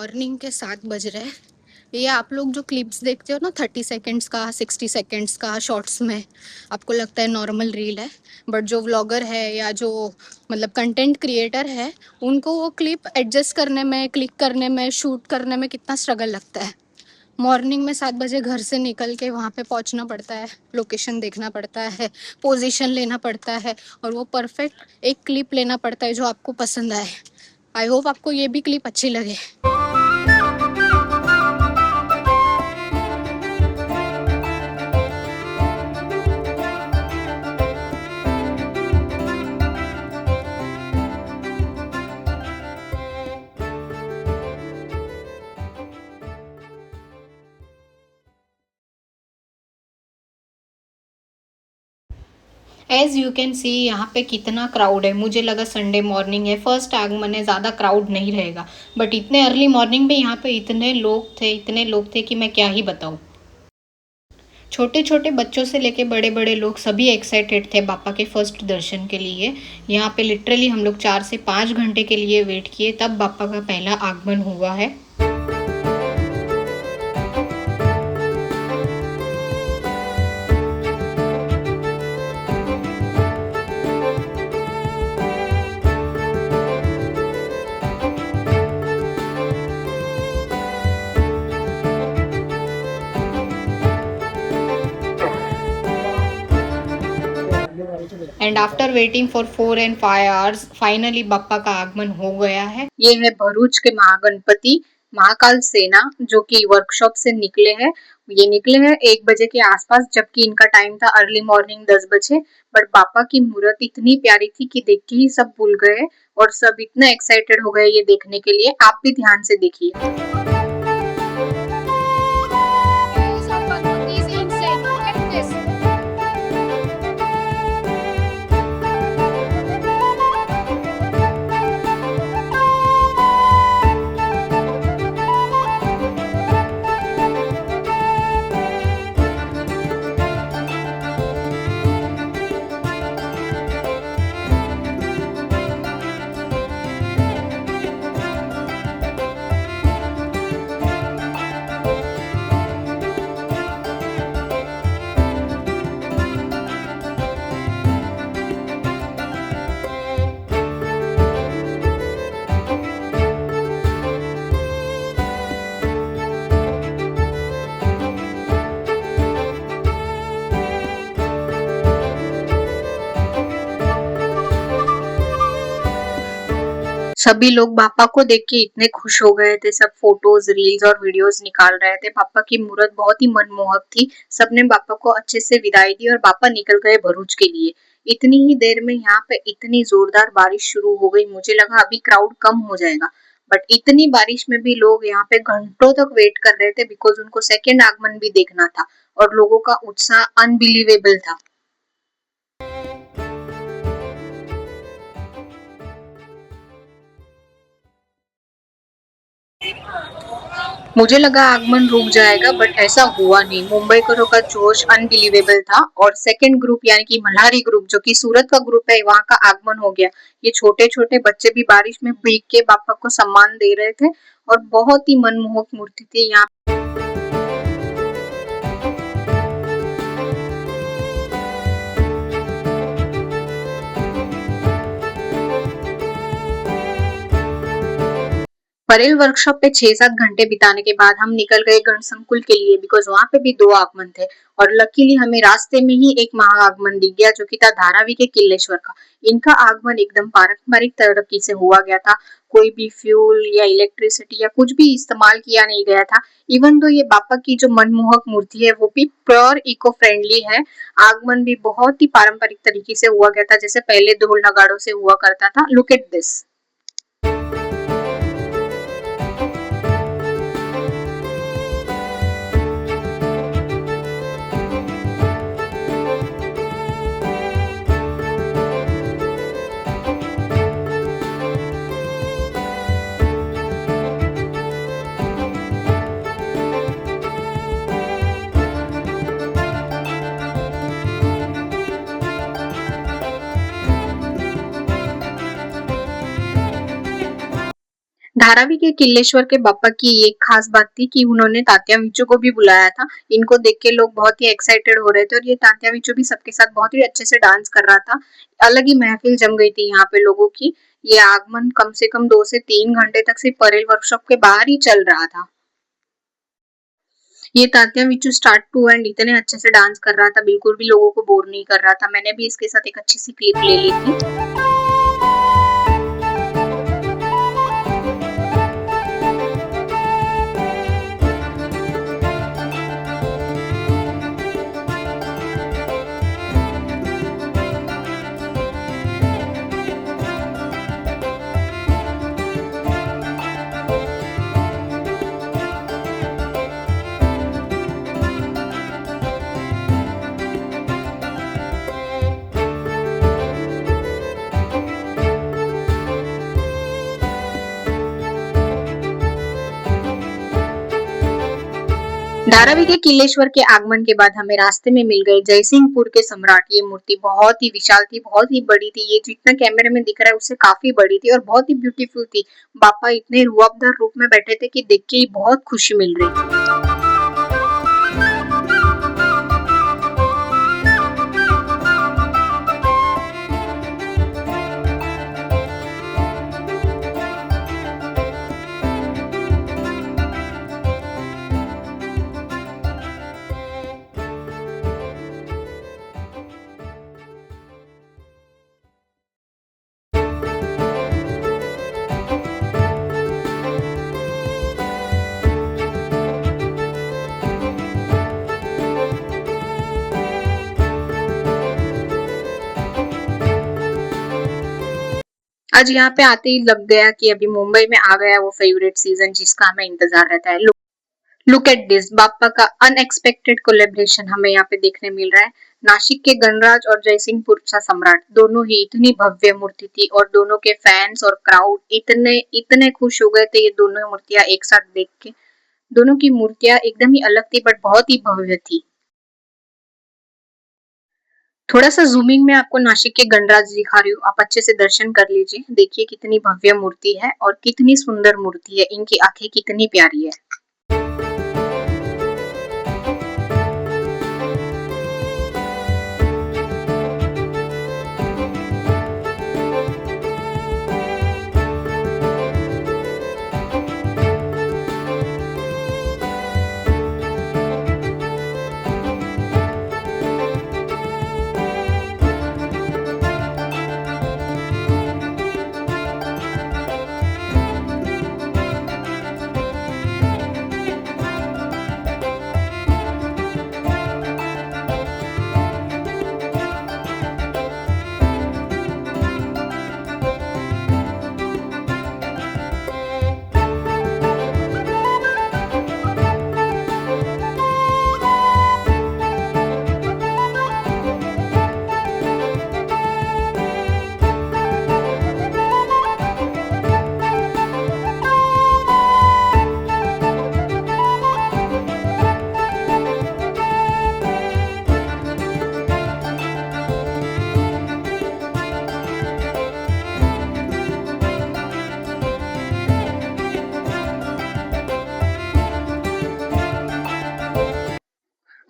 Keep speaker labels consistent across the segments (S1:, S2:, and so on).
S1: Morning के 7 बज रहे हैं। ये आप लोग जो क्लिप्स देखते हो ना 30 सेकेंड्स का 60 सेकेंड्स का शॉर्ट्स में, आपको लगता है नॉर्मल रील है, बट जो व्लॉगर है या जो मतलब कंटेंट क्रिएटर है, उनको वो क्लिप एडजस्ट करने में, क्लिक करने में, शूट करने में कितना स्ट्रगल लगता है। मॉर्निंग में 7 बजे घर से निकल के वहाँ पे पहुँचना पड़ता है, लोकेशन देखना पड़ता है, पोजीशन लेना पड़ता है, और वो परफेक्ट एक क्लिप लेना पड़ता है जो आपको पसंद आए। आई होप आपको ये भी क्लिप अच्छी लगे। एज यू कैन सी यहाँ पे कितना क्राउड है। मुझे लगा संडे मॉर्निंग है, फर्स्ट आगमन है, ज़्यादा क्राउड नहीं रहेगा, बट इतने अर्ली मॉर्निंग में यहाँ पे इतने लोग थे कि मैं क्या ही बताऊँ। छोटे छोटे बच्चों से लेके बड़े बड़े लोग सभी एक्साइटेड थे बापा के फर्स्ट दर्शन के लिए। यहाँ पे लिटरली हम लोग 4 से 5 घंटे के लिए वेट किए, तब बापा का पहला आगमन हुआ है। And after waiting for 4 and 5 hours finally बापा का आगमन हो गया है। ये है भरूच के महागणपति महाकाल सेना, जो कि वर्कशॉप से निकले हैं। ये निकले हैं 1 बजे के आसपास, जबकि इनका टाइम था अर्ली मॉर्निंग 10 बजे। बट बापा की मूर्त इतनी प्यारी थी कि देख के ही सब भूल गए, और सब इतना एक्साइटेड हो गए ये देखने के लिए। आप भी ध्यान से देखिए। सभी लोग पापा को देख के इतने खुश हो गए थे, सब फोटोज, रील्स और वीडियोस निकाल रहे थे। पापा की मूर्त बहुत ही मनमोहक थी। सबने पापा को अच्छे से विदाई दी और पापा निकल गए भरूच के लिए। इतनी ही देर में यहाँ पे इतनी जोरदार बारिश शुरू हो गई, मुझे लगा अभी क्राउड कम हो जाएगा, बट इतनी बारिश में भी लोग यहाँ पे घंटों तक वेट कर रहे थे, बिकॉज उनको सेकेंड आगमन भी देखना था, और लोगों का उत्साह अनबिलीवेबल था। मुझे लगा आगमन रुक जाएगा, बट ऐसा हुआ नहीं। मुंबईकरों का जोश अनबिलीवेबल था, और सेकंड ग्रुप यानी कि मल्हारी ग्रुप, जो कि सूरत का ग्रुप है, वहां का आगमन हो गया। ये छोटे छोटे बच्चे भी बारिश में भीग के बापा को सम्मान दे रहे थे, और बहुत ही मनमोहक मूर्ति थी यहाँ। परेल वर्कशॉप पे 6-7 घंटे बिताने के बाद हम निकल गए गण संकुल के लिए, बिकॉज वहां पे भी 2 आगमन थे, और लकीली हमें रास्ते में ही एक महाआगमन दिख गया, जो कि था धारावी के किल्लेश्वर का। इनका आगमन एकदम पारंपरिक तरीके से हुआ गया था। कोई भी फ्यूल या इलेक्ट्रिसिटी या कुछ भी इस्तेमाल किया नहीं गया था। इवन तो ये बापा की जो मनमोहक मूर्ति है वो भी प्योर इको फ्रेंडली है। आगमन भी बहुत ही पारंपरिक तरीके से हुआ गया था, जैसे पहले ढोल नगाड़ों से हुआ करता था। Look at this. धारावी के किल्लेश्वर के बापा की ये खास बात थी कि उन्होंने तात्या विचू को भी बुलाया था। इनको देख के लोग बहुत ही एक्साइटेड हो रहे थे और ये तात्या विचू भी सबके साथ बहुत ही अच्छे से डांस कर रहा था। अलग ही महफिल जम गई थी यहाँ पे लोगों की। ये आगमन कम से कम 2 से 3 घंटे तक सिर्फ परेल वर्कशॉप के बाहर ही चल रहा था। ये तात्या विचू स्टार्ट टू एंड इतने अच्छे से डांस कर रहा था, बिल्कुल भी लोगों को बोर नहीं कर रहा था। मैंने भी इसके साथ एक अच्छी सी क्लिप ले ली थी। धारावी के किल्लेश्वर के आगमन के बाद हमें रास्ते में मिल गए जयसिंहपुर के सम्राट। ये मूर्ति बहुत ही विशाल थी, बहुत ही बड़ी थी। ये जितना कैमरे में दिख रहा है उससे काफी बड़ी थी और बहुत ही ब्यूटीफुल थी। बापा इतने रुआबदार रूप में बैठे थे कि देख के ही बहुत खुशी मिल रही थी। आज यहाँ पे आते ही लग गया कि अभी मुंबई में आ गया वो फेवरेट सीजन जिसका हमें इंतजार रहता है। लुक एट दिस, बाप्पा का अनएक्सपेक्टेड कोलेब्रेशन हमें यहाँ पे देखने मिल रहा है। नासिक के गणराज और जयसिंहपुर का सम्राट दोनों ही इतनी भव्य मूर्ति थी और दोनों के फैंस और क्राउड इतने इतने खुश हो गए थे ये दोनों मूर्तियां एक साथ देख के। दोनों की मूर्तियां एकदम ही अलग थी बट बहुत ही भव्य थी। थोड़ा सा जूमिंग में आपको नासिक के गणराज दिखा रही हूँ, आप अच्छे से दर्शन कर लीजिए। देखिए कितनी भव्य मूर्ति है और कितनी सुंदर मूर्ति है, इनकी आंखें कितनी प्यारी है।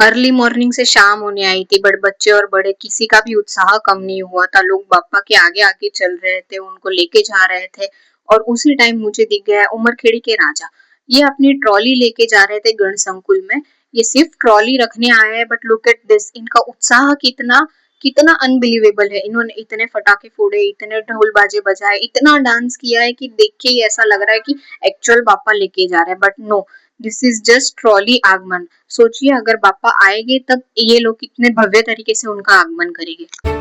S1: अर्ली मॉर्निंग से शाम होने आई थी बट बच्चे और बड़े किसी का भी उत्साह कम नहीं हुआ था। लोग बाप्पा के आगे आगे चल रहे थे, उनको लेके जा रहे थे और उसी टाइम मुझे दिख गया उमरखेड़ी के राजा। ये अपनी ट्रॉली लेके जा रहे थे गण संकुल में। ये सिर्फ ट्रॉली रखने आए हैं बट लुक एट दिस, इनका उत्साह कितना कितना अनबिलीवेबल है। इन्होंने इतने फटाके फोड़े, इतने ढोल बाजे बजाए, इतना डांस किया है कि देख के ही ऐसा लग रहा है कि एक्चुअल बाप्पा लेके जा रहे हैं but no, this is just trolley आगमन। सोचिए अगर बाप्पा आएंगे तब ये लोग कितने भव्य तरीके से उनका आगमन करेंगे।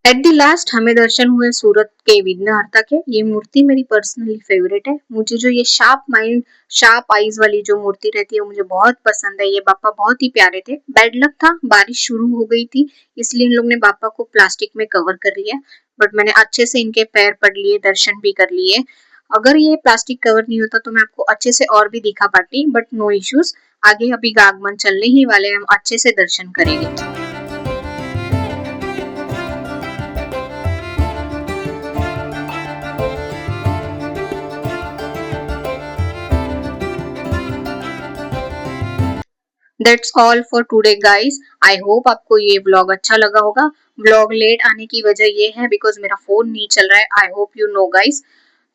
S2: एट द लास्ट हमें दर्शन हुए सूरत के विघ्नहर्ता के। ये मूर्ति मेरी पर्सनली फेवरेट है। मुझे जो ये शार्प माइंड शार्प आईज वाली जो मूर्ति रहती है मुझे बहुत पसंद है। ये बापा बहुत ही प्यारे थे। बैड लक था, बारिश शुरू हो गई थी इसलिए इन लोग ने बापा को प्लास्टिक में कवर कर लिया, बट मैंने अच्छे से इनके पैर पढ़ लिए, दर्शन भी कर लिए। अगर ये प्लास्टिक कवर नहीं होता तो मैं आपको अच्छे से और भी दिखा पाती, बट नो इश्यूज। आगे अभी आगमन चलने ही वाले हैं, हम अच्छे से दर्शन करेंगे। That's all for today guys. I hope आपको ये व्लॉग अच्छा लगा होगा। व्लॉग लेट आने की वजह ये है बिकॉज मेरा फोन नहीं चल रहा है। I hope you know guys.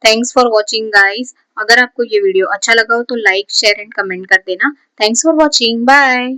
S2: Thanks for watching guys. अगर आपको ये वीडियो अच्छा लगा हो तो लाइक शेयर एंड कमेंट कर देना। Thanks for watching, bye.